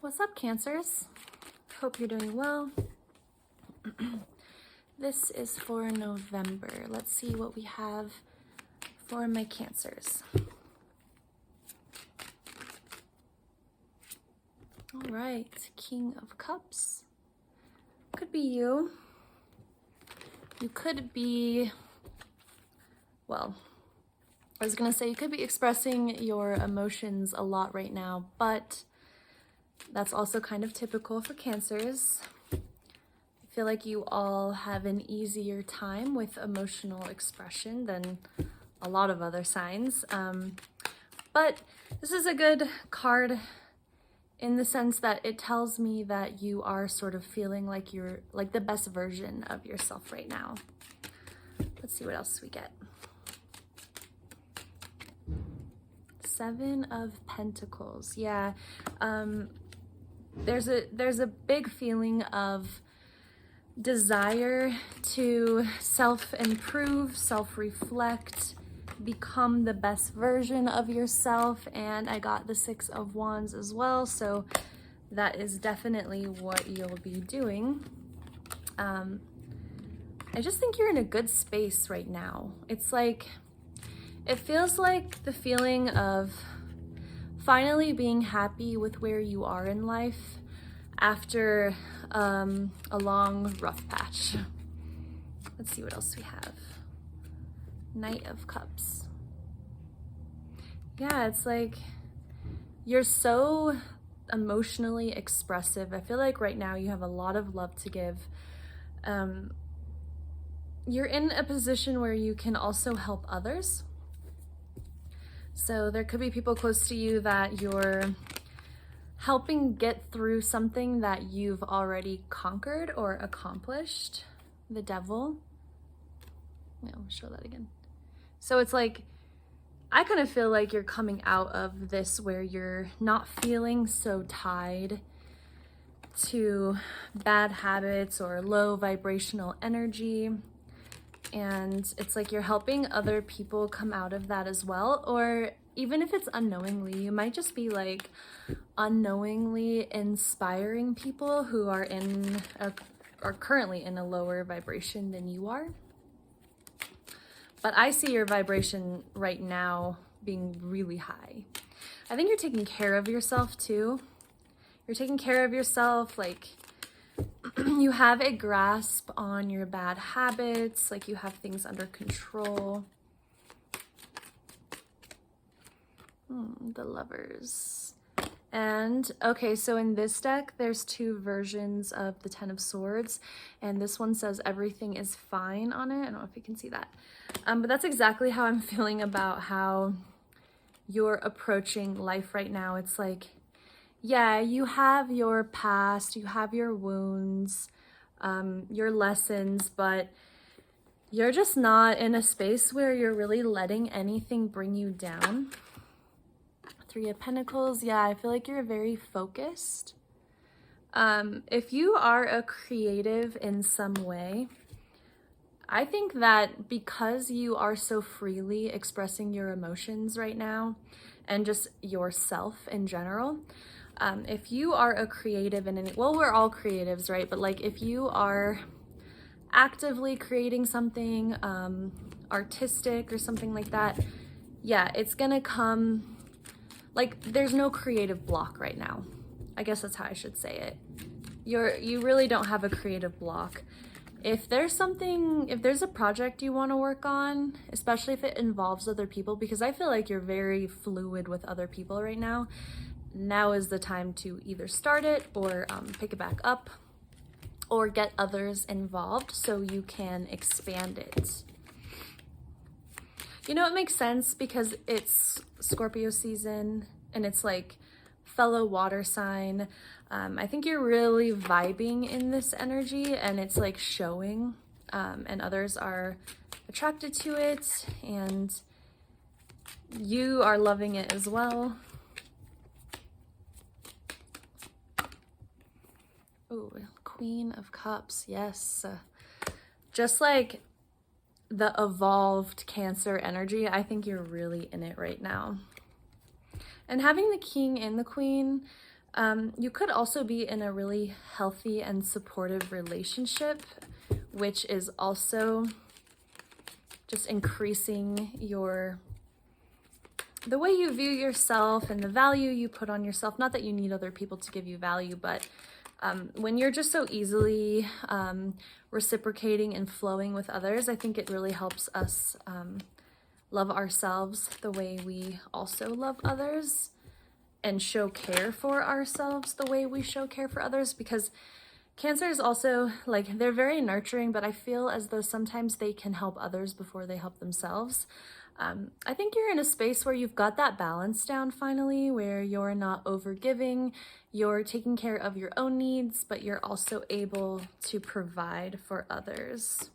What's up, Cancers? Hope you're doing well. This is for November. Let's see what we have for my Cancers. All right, King of Cups. Could be you. You could be, well, I was gonna say you could be expressing your emotions a lot right now, but that's also kind of typical for Cancers. I feel like you all have an easier time with emotional expression than a lot of other signs. But this is a good card in the sense that it tells me that you are sort of feeling like you're like the best version of yourself right now. Let's see what else we get. Seven of Pentacles. Yeah. There's a big feeling of desire to self-improve, self-reflect, become the best version of yourself, and I got the Six of Wands as well, so that is definitely what you'll be doing. I just think you're in a good space right now. It's like, it feels like the feeling of finally being happy with where you are in life after a long rough patch. Let's see what else we have. Knight of Cups. Yeah, it's like you're so emotionally expressive. I feel like right now you have a lot of love to give. You're in a position where you can also help others. So there could be people close to you that you're helping get through something that you've already conquered or accomplished. The Devil. Yeah, I'll show that again. So it's like, I kind of feel like you're coming out of this where you're not feeling so tied to bad habits or low vibrational energy. And it's like you're helping other people come out of that as well. Or even if it's unknowingly, you might just be like unknowingly inspiring people who are currently in a lower vibration than you are. But I see your vibration right now being really high. I think you're taking care of yourself too. You're taking care of yourself, like you have a grasp on your bad habits, like you have things under control. The Lovers. And okay, so in this deck, there's two versions of the Ten of Swords, and this one says everything is fine on it. I don't know if you can see that. But that's exactly how I'm feeling about how you're approaching life right now. It's like, yeah, you have your past, you have your wounds, your lessons, but you're just not in a space where you're really letting anything bring you down. Three of Pentacles. Yeah, I feel like you're very focused. If you are a creative in some way, I think that because you are so freely expressing your emotions right now and just yourself in general, if you are a creative in any, well, we're all creatives, right? But like if you are actively creating something artistic or something like that, yeah, it's gonna come, like there's no creative block right now. I guess that's how I should say it. You really don't have a creative block. If there's a project you want to work on, especially if it involves other people, because I feel like you're very fluid with other people right now, now is the time to either start it or pick it back up or get others involved so you can expand it. You know, it makes sense because it's Scorpio season and it's like fellow water sign. I think you're really vibing in this energy and it's like showing, and others are attracted to it and you are loving it as well. Oh, Queen of Cups. Yes. Just like the evolved Cancer energy, I think you're really in it right now. And having the King and the Queen, You could also be in a really healthy and supportive relationship, which is also just increasing the way you view yourself and the value you put on yourself. Not that you need other people to give you value, but when you're just so easily reciprocating and flowing with others, I think it really helps us love ourselves the way we also love others, and show care for ourselves the way we show care for others. Because Cancer is also, like, they're very nurturing, but I feel as though sometimes they can help others before they help themselves. I think you're in a space where you've got that balance down finally, where you're not overgiving, you're taking care of your own needs, but you're also able to provide for others.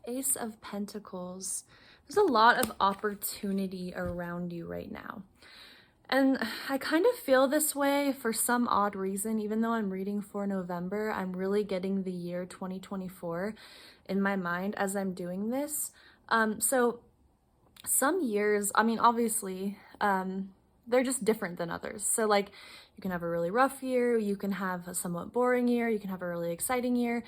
Ace of Pentacles. There's a lot of opportunity around you right now. And I kind of feel this way for some odd reason. Even though I'm reading for November, I'm really getting the year 2024 in my mind as I'm doing this. So some years, I mean, obviously, they're just different than others. So like, you can have a really rough year, you can have a somewhat boring year, you can have a really exciting year.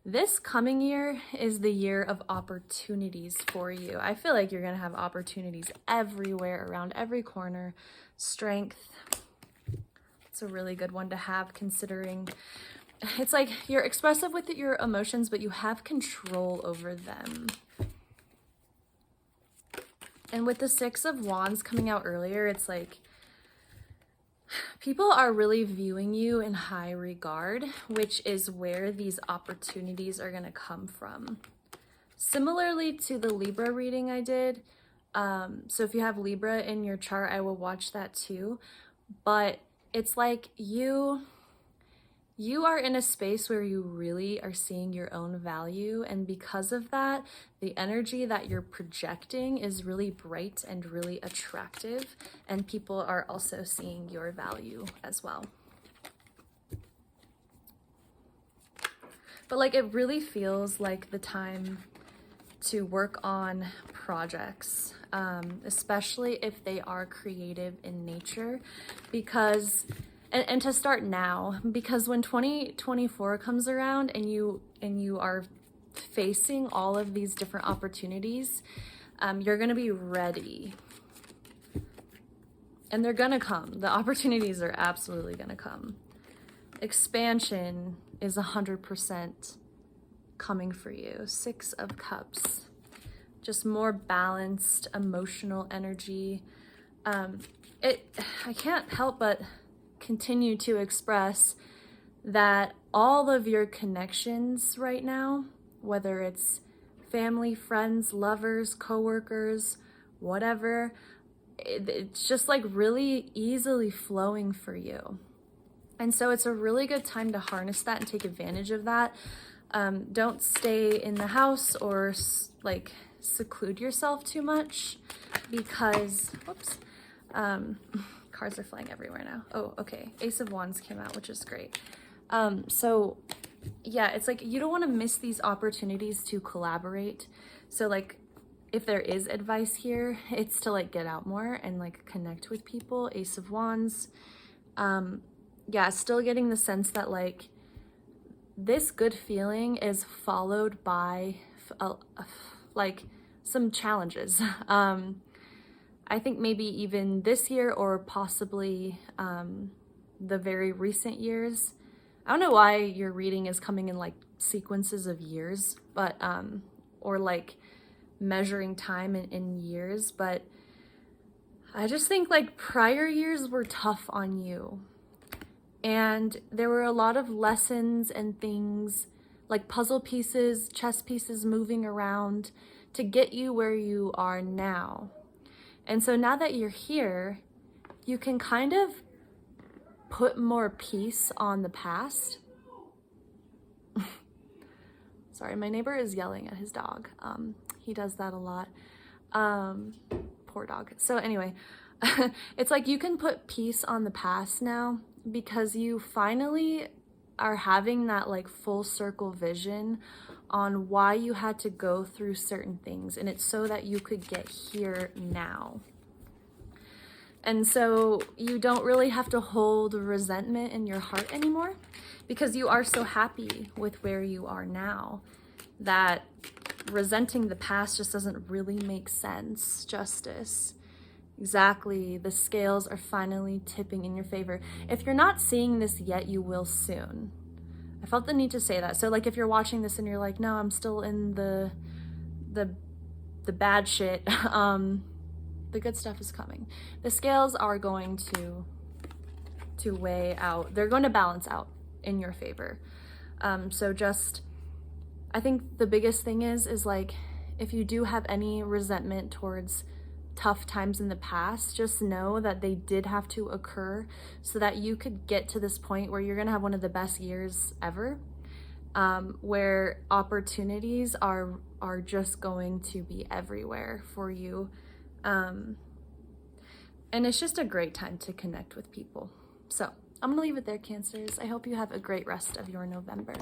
This coming year is the year of opportunities for you. I feel like you're gonna have opportunities everywhere, around every corner. Strength. It's a really good one to have, considering it's like you're expressive with your emotions, but you have control over them. And with the Six of Wands coming out earlier, it's like people are really viewing you in high regard, which is where these opportunities are going to come from. Similarly to the Libra reading I did, so if you have Libra in your chart, I will watch that too. But it's like you are in a space where you really are seeing your own value, and because of that, the energy that you're projecting is really bright and really attractive, and people are also seeing your value as well. But like, it really feels like the time to work on projects, especially if they are creative in nature, because and to start now, because when 2024 comes around and you are facing all of these different opportunities, you're going to be ready, and they're going to come. The opportunities are absolutely going to come. Expansion is 100% coming for you. Six of Cups, just more balanced emotional energy. I can't help but continue to express that all of your connections right now, whether it's family, friends, lovers, coworkers, whatever, it's just like really easily flowing for you. And so it's a really good time to harness that and take advantage of that. Don't stay in the house or like seclude yourself too much, because, whoops, cards are flying everywhere now. Oh, okay. Ace of Wands came out, which is great. So yeah, it's like you don't want to miss these opportunities to collaborate. So like, if there is advice here, it's to like get out more and like connect with people. Ace of Wands. Yeah, still getting the sense that like this good feeling is followed by like some challenges. I think maybe even this year, or possibly the very recent years. I don't know why your reading is coming in like sequences of years, but or like measuring time in years, but I just think like prior years were tough on you. And there were a lot of lessons and things, like puzzle pieces, chess pieces moving around to get you where you are now. And so now that you're here, you can kind of put more peace on the past. Sorry, my neighbor is yelling at his dog. He does that a lot. Poor dog. So anyway, it's like you can put peace on the past now, because you finally are having that like full circle vision on why you had to go through certain things, and it's so that you could get here now. And so you don't really have to hold resentment in your heart anymore because you are so happy with where you are now that resenting the past just doesn't really make sense justice. Exactly. The scales are finally tipping in your favor. If you're not seeing this yet, you will soon. I felt the need to say that. So like if you're watching this and you're like, no, I'm still in the bad shit, the good stuff is coming. The scales are going to weigh out. They're going to balance out in your favor. So just, I think the biggest thing is like, if you do have any resentment towards tough times in the past, just know that they did have to occur so that you could get to this point where you're gonna have one of the best years ever, where opportunities are just going to be everywhere for you. And it's just a great time to connect with people. So I'm gonna leave it there, Cancers. I hope you have a great rest of your November.